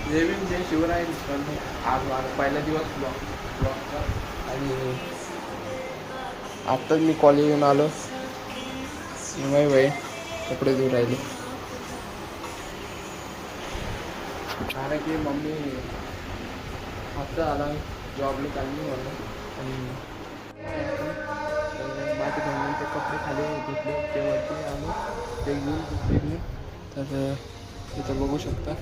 जय भीम जय शिवराय मित्रांनो. आज माझा पहिला दिवस ब्लॉगचा आणि आत्ताच मी कॉलेजहून आलो. माही बाई कपडे धुवून राहिले कारण की मम्मी हप्ता आला जॉबला चालली म्हणून. आणि माझे बहिणीचे कपडे खाली घेतले ते वरती आलो ते घेऊन घेतले. तर इथं बघू शकता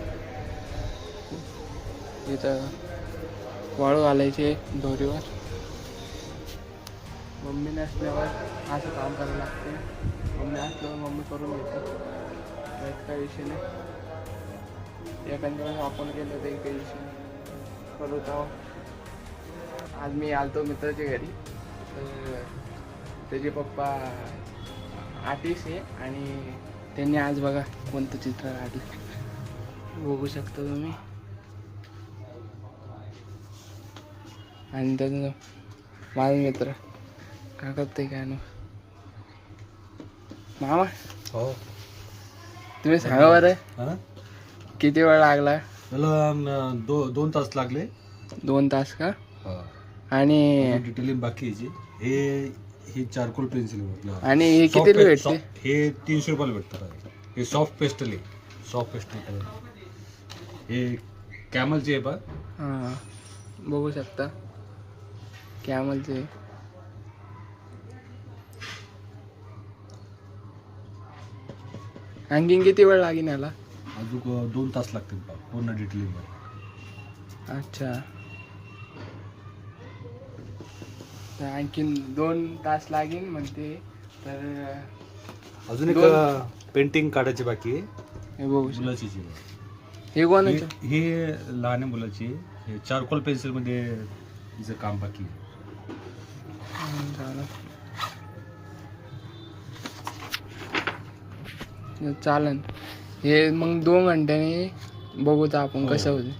इथं वाळू घालायचे दोरीवर. मम्मी नसल्यावर असं काम करावं लागते. मम्मी असल्यावर मम्मी करून घेते. त्यात काही विषय नाही. एखाद्या वेळेस आपण केलं तरी काही विषय नाही. करू जाऊ. आज मी आलतो मित्राच्या घरी. तर त्याचे पप्पा आर्टिस्ट आहे आणि त्यांनी आज बघा कोणतं चित्र काढलं बघू शकता तुम्ही. आणि त्याचं माझा मित्र काय करते काय ना मामा. हो तुम्ही सांगा बरं किती वेळ लागला? त्याला 2 तास लागले. 2 तास का? आणि डिटेलिंग बाकी हे चारकोल पेन्सिल आणि हे कितीला भेटते? हे 300 रुपयाला भेटतात. हे सॉफ्ट पेस्टल आहे. सॉफ्ट पेस्टल हे कॅमलचे आहे बघ. हां बघू शकता कॅमलचे. आणखीन किती वेळ लागेल याला? अजून 2 तास लागतील पूर्ण डिटेलिंग. अच्छा तर आणखीन 2 तास लागेल म्हणते. तर अजून एक पेंटिंग काढायची बाकी आहे. हे बघू मुलाची हे कोणाचं? हे लहान मुलाची हे चारकोल पेन्सिल मध्ये तिचं काम बाकी आहे. चालन हे मग 2 घंट्याने बघूच आपण कसं होते.